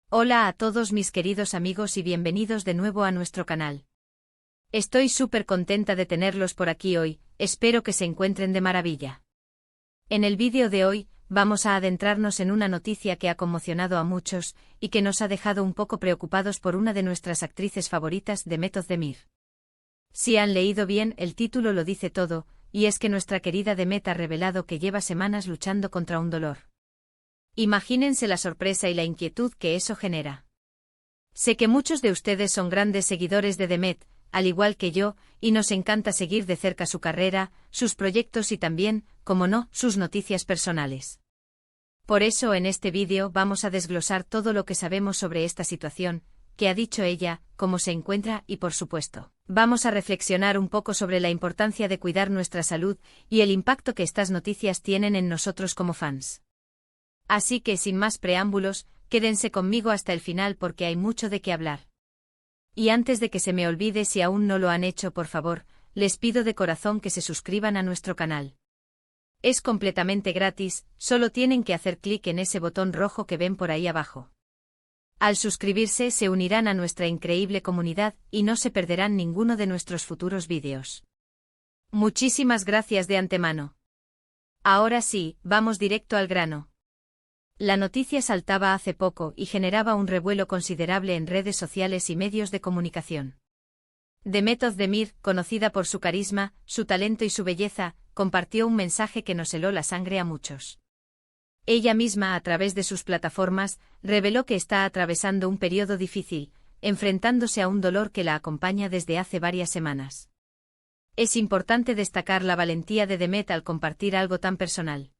Hola a todos mis queridos amigos y bienvenidos de nuevo a nuestro canal. Estoy súper contenta de tenerlos por aquí hoy, espero que se encuentren de maravilla. En el vídeo de hoy, vamos a adentrarnos en una noticia que ha conmocionado a muchos, y que nos ha dejado un poco preocupados por una de nuestras actrices favoritas, Demet Özdemir. Si han leído bien, el título lo dice todo, y es que nuestra querida Demet ha revelado que lleva semanas luchando contra un dolor. Imagínense la sorpresa y la inquietud que eso genera. Sé que muchos de ustedes son grandes seguidores de Demet, al igual que yo, y nos encanta seguir de cerca su carrera, sus proyectos y también, como no, sus noticias personales. Por eso en este vídeo vamos a desglosar todo lo que sabemos sobre esta situación, qué ha dicho ella, cómo se encuentra y por supuesto, vamos a reflexionar un poco sobre la importancia de cuidar nuestra salud y el impacto que estas noticias tienen en nosotros como fans. Así que sin más preámbulos, quédense conmigo hasta el final porque hay mucho de qué hablar. Y antes de que se me olvide, si aún no lo han hecho, por favor, les pido de corazón que se suscriban a nuestro canal. Es completamente gratis, solo tienen que hacer clic en ese botón rojo que ven por ahí abajo. Al suscribirse se unirán a nuestra increíble comunidad y no se perderán ninguno de nuestros futuros vídeos. Muchísimas gracias de antemano. Ahora sí, vamos directo al grano. La noticia saltaba hace poco y generaba un revuelo considerable en redes sociales y medios de comunicación. Demet Özdemir, conocida por su carisma, su talento y su belleza, compartió un mensaje que nos heló la sangre a muchos. Ella misma, a través de sus plataformas, reveló que está atravesando un periodo difícil, enfrentándose a un dolor que la acompaña desde hace varias semanas. Es importante destacar la valentía de Demet al compartir algo tan personal.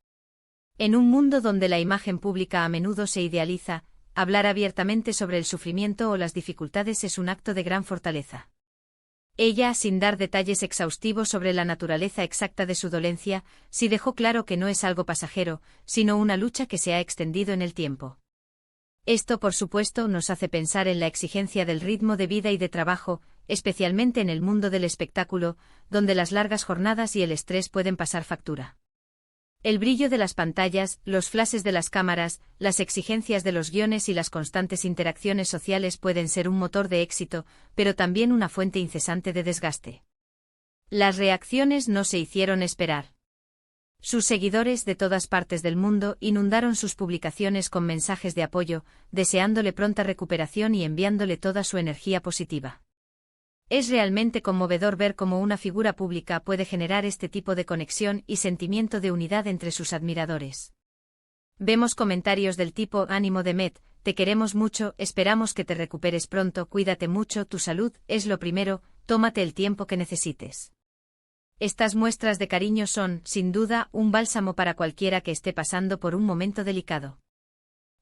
En un mundo donde la imagen pública a menudo se idealiza, hablar abiertamente sobre el sufrimiento o las dificultades es un acto de gran fortaleza. Ella, sin dar detalles exhaustivos sobre la naturaleza exacta de su dolencia, sí dejó claro que no es algo pasajero, sino una lucha que se ha extendido en el tiempo. Esto, por supuesto, nos hace pensar en la exigencia del ritmo de vida y de trabajo, especialmente en el mundo del espectáculo, donde las largas jornadas y el estrés pueden pasar factura. El brillo de las pantallas, los flashes de las cámaras, las exigencias de los guiones y las constantes interacciones sociales pueden ser un motor de éxito, pero también una fuente incesante de desgaste. Las reacciones no se hicieron esperar. Sus seguidores de todas partes del mundo inundaron sus publicaciones con mensajes de apoyo, deseándole pronta recuperación y enviándole toda su energía positiva. Es realmente conmovedor ver cómo una figura pública puede generar este tipo de conexión y sentimiento de unidad entre sus admiradores. Vemos comentarios del tipo: ánimo Demet, te queremos mucho, esperamos que te recuperes pronto, cuídate mucho, tu salud es lo primero, tómate el tiempo que necesites. Estas muestras de cariño son, sin duda, un bálsamo para cualquiera que esté pasando por un momento delicado.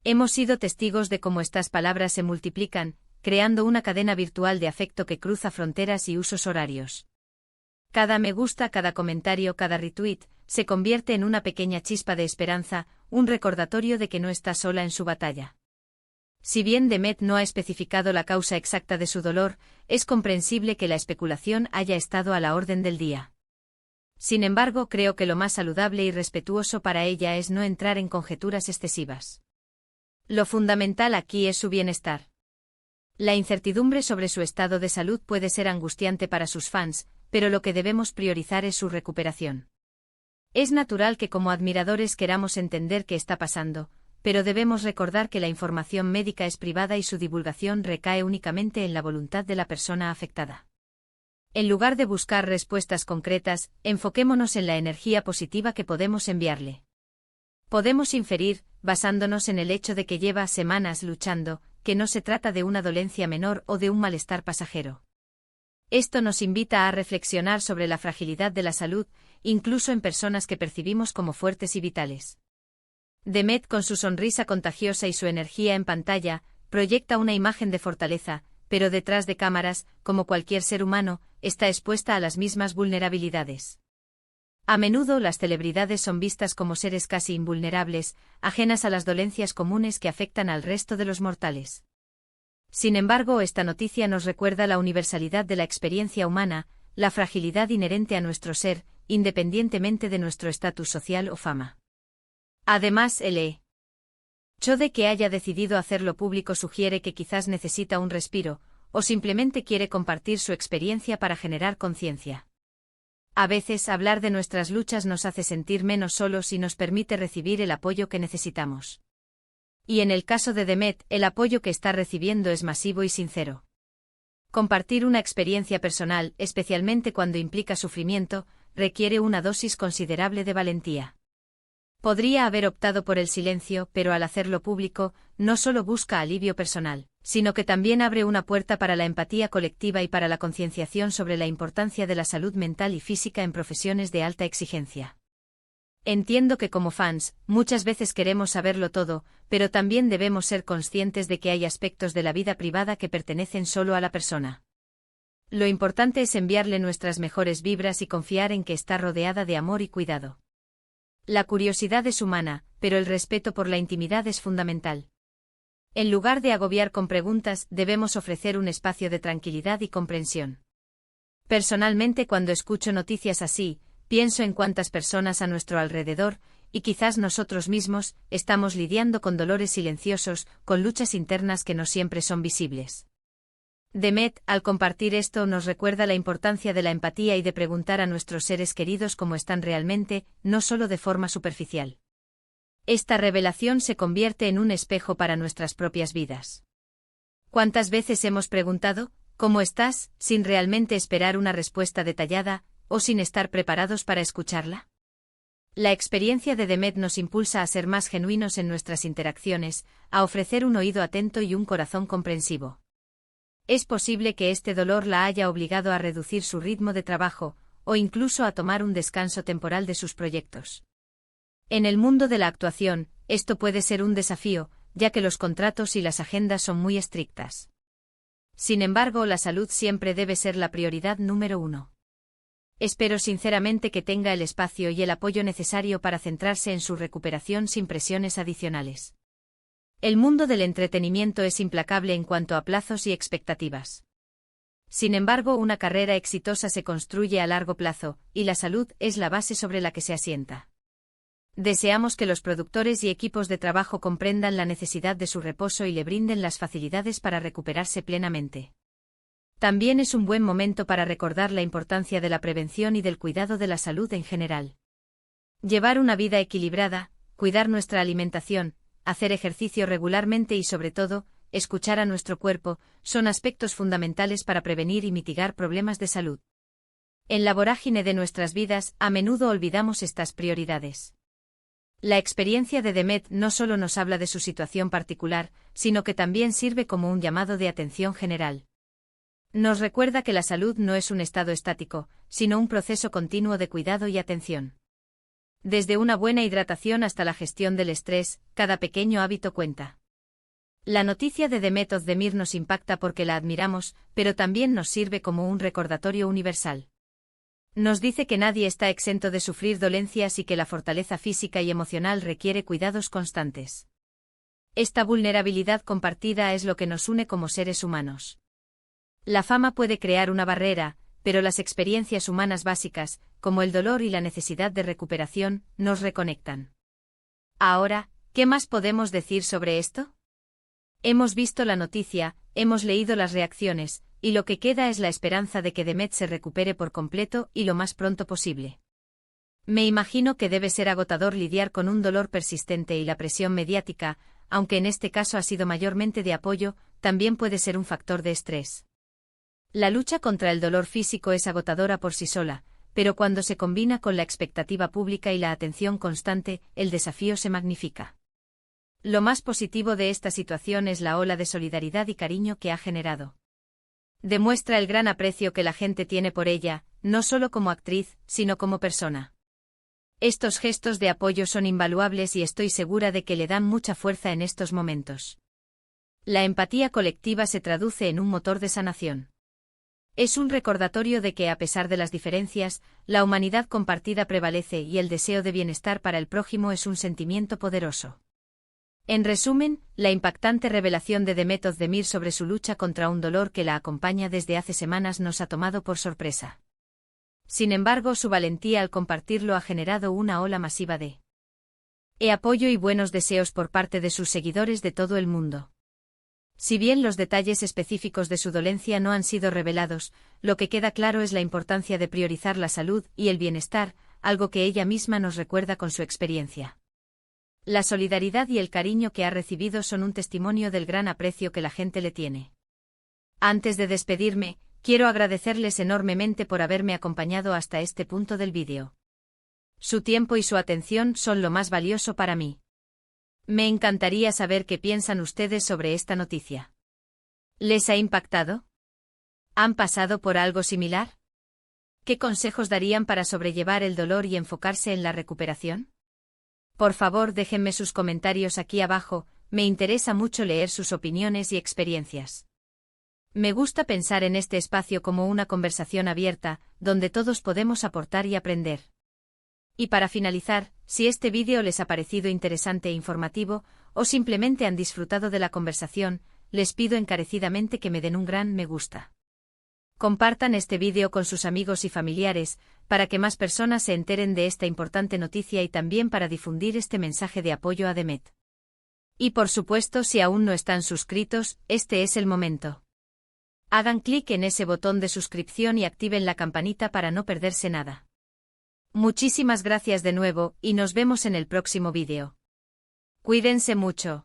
Hemos sido testigos de cómo estas palabras se multiplican, creando una cadena virtual de afecto que cruza fronteras y usos horarios. Cada me gusta, cada comentario, cada retweet, se convierte en una pequeña chispa de esperanza, un recordatorio de que no está sola en su batalla. Si bien Demet no ha especificado la causa exacta de su dolor, es comprensible que la especulación haya estado a la orden del día. Sin embargo, creo que lo más saludable y respetuoso para ella es no entrar en conjeturas excesivas. Lo fundamental aquí es su bienestar. La incertidumbre sobre su estado de salud puede ser angustiante para sus fans, pero lo que debemos priorizar es su recuperación. Es natural que como admiradores queramos entender qué está pasando, pero debemos recordar que la información médica es privada y su divulgación recae únicamente en la voluntad de la persona afectada. En lugar de buscar respuestas concretas, enfoquémonos en la energía positiva que podemos enviarle. Podemos inferir, basándonos en el hecho de que lleva semanas luchando, que no se trata de una dolencia menor o de un malestar pasajero. Esto nos invita a reflexionar sobre la fragilidad de la salud, incluso en personas que percibimos como fuertes y vitales. Demet, con su sonrisa contagiosa y su energía en pantalla, proyecta una imagen de fortaleza, pero detrás de cámaras, como cualquier ser humano, está expuesta a las mismas vulnerabilidades. A menudo las celebridades son vistas como seres casi invulnerables, ajenas a las dolencias comunes que afectan al resto de los mortales. Sin embargo, esta noticia nos recuerda la universalidad de la experiencia humana, la fragilidad inherente a nuestro ser, independientemente de nuestro estatus social o fama. Además, el hecho de que haya decidido hacerlo público sugiere que quizás necesita un respiro, o simplemente quiere compartir su experiencia para generar conciencia. A veces hablar de nuestras luchas nos hace sentir menos solos y nos permite recibir el apoyo que necesitamos. Y en el caso de Demet, el apoyo que está recibiendo es masivo y sincero. Compartir una experiencia personal, especialmente cuando implica sufrimiento, requiere una dosis considerable de valentía. Podría haber optado por el silencio, pero al hacerlo público, no solo busca alivio personal, sino que también abre una puerta para la empatía colectiva y para la concienciación sobre la importancia de la salud mental y física en profesiones de alta exigencia. Entiendo que como fans, muchas veces queremos saberlo todo, pero también debemos ser conscientes de que hay aspectos de la vida privada que pertenecen solo a la persona. Lo importante es enviarle nuestras mejores vibras y confiar en que está rodeada de amor y cuidado. La curiosidad es humana, pero el respeto por la intimidad es fundamental. En lugar de agobiar con preguntas, debemos ofrecer un espacio de tranquilidad y comprensión. Personalmente, cuando escucho noticias así, pienso en cuántas personas a nuestro alrededor, y quizás nosotros mismos, estamos lidiando con dolores silenciosos, con luchas internas que no siempre son visibles. Demet, al compartir esto, nos recuerda la importancia de la empatía y de preguntar a nuestros seres queridos cómo están realmente, no solo de forma superficial. Esta revelación se convierte en un espejo para nuestras propias vidas. ¿Cuántas veces hemos preguntado, ¿cómo estás?, sin realmente esperar una respuesta detallada, o sin estar preparados para escucharla? La experiencia de Demet nos impulsa a ser más genuinos en nuestras interacciones, a ofrecer un oído atento y un corazón comprensivo. Es posible que este dolor la haya obligado a reducir su ritmo de trabajo, o incluso a tomar un descanso temporal de sus proyectos. En el mundo de la actuación, esto puede ser un desafío, ya que los contratos y las agendas son muy estrictas. Sin embargo, la salud siempre debe ser la prioridad número uno. Espero sinceramente que tenga el espacio y el apoyo necesario para centrarse en su recuperación sin presiones adicionales. El mundo del entretenimiento es implacable en cuanto a plazos y expectativas. Sin embargo, una carrera exitosa se construye a largo plazo, y la salud es la base sobre la que se asienta. Deseamos que los productores y equipos de trabajo comprendan la necesidad de su reposo y le brinden las facilidades para recuperarse plenamente. También es un buen momento para recordar la importancia de la prevención y del cuidado de la salud en general. Llevar una vida equilibrada, cuidar nuestra alimentación, hacer ejercicio regularmente y sobre todo, escuchar a nuestro cuerpo, son aspectos fundamentales para prevenir y mitigar problemas de salud. En la vorágine de nuestras vidas, a menudo olvidamos estas prioridades. La experiencia de Demet no solo nos habla de su situación particular, sino que también sirve como un llamado de atención general. Nos recuerda que la salud no es un estado estático, sino un proceso continuo de cuidado y atención. Desde una buena hidratación hasta la gestión del estrés, cada pequeño hábito cuenta. La noticia de Demet Özdemir nos impacta porque la admiramos, pero también nos sirve como un recordatorio universal. Nos dice que nadie está exento de sufrir dolencias y que la fortaleza física y emocional requiere cuidados constantes. Esta vulnerabilidad compartida es lo que nos une como seres humanos. La fama puede crear una barrera, pero las experiencias humanas básicas, como el dolor y la necesidad de recuperación, nos reconectan. Ahora, ¿qué más podemos decir sobre esto? Hemos visto la noticia, hemos leído las reacciones, y lo que queda es la esperanza de que Demet se recupere por completo y lo más pronto posible. Me imagino que debe ser agotador lidiar con un dolor persistente y la presión mediática, aunque en este caso ha sido mayormente de apoyo, también puede ser un factor de estrés. La lucha contra el dolor físico es agotadora por sí sola, pero cuando se combina con la expectativa pública y la atención constante, el desafío se magnifica. Lo más positivo de esta situación es la ola de solidaridad y cariño que ha generado. Demuestra el gran aprecio que la gente tiene por ella, no solo como actriz, sino como persona. Estos gestos de apoyo son invaluables y estoy segura de que le dan mucha fuerza en estos momentos. La empatía colectiva se traduce en un motor de sanación. Es un recordatorio de que a pesar de las diferencias, la humanidad compartida prevalece y el deseo de bienestar para el prójimo es un sentimiento poderoso. En resumen, la impactante revelación de Demet Özdemir sobre su lucha contra un dolor que la acompaña desde hace semanas nos ha tomado por sorpresa. Sin embargo, su valentía al compartirlo ha generado una ola masiva de Apoyo y buenos deseos por parte de sus seguidores de todo el mundo. Si bien los detalles específicos de su dolencia no han sido revelados, lo que queda claro es la importancia de priorizar la salud y el bienestar, algo que ella misma nos recuerda con su experiencia. La solidaridad y el cariño que ha recibido son un testimonio del gran aprecio que la gente le tiene. Antes de despedirme, quiero agradecerles enormemente por haberme acompañado hasta este punto del vídeo. Su tiempo y su atención son lo más valioso para mí. Me encantaría saber qué piensan ustedes sobre esta noticia. ¿Les ha impactado? ¿Han pasado por algo similar? ¿Qué consejos darían para sobrellevar el dolor y enfocarse en la recuperación? Por favor, déjenme sus comentarios aquí abajo, me interesa mucho leer sus opiniones y experiencias. Me gusta pensar en este espacio como una conversación abierta, donde todos podemos aportar y aprender. Y para finalizar, si este vídeo les ha parecido interesante e informativo, o simplemente han disfrutado de la conversación, les pido encarecidamente que me den un gran me gusta. Compartan este vídeo con sus amigos y familiares, para que más personas se enteren de esta importante noticia y también para difundir este mensaje de apoyo a Demet. Y por supuesto, si aún no están suscritos, este es el momento. Hagan clic en ese botón de suscripción y activen la campanita para no perderse nada. Muchísimas gracias de nuevo, y nos vemos en el próximo vídeo. Cuídense mucho.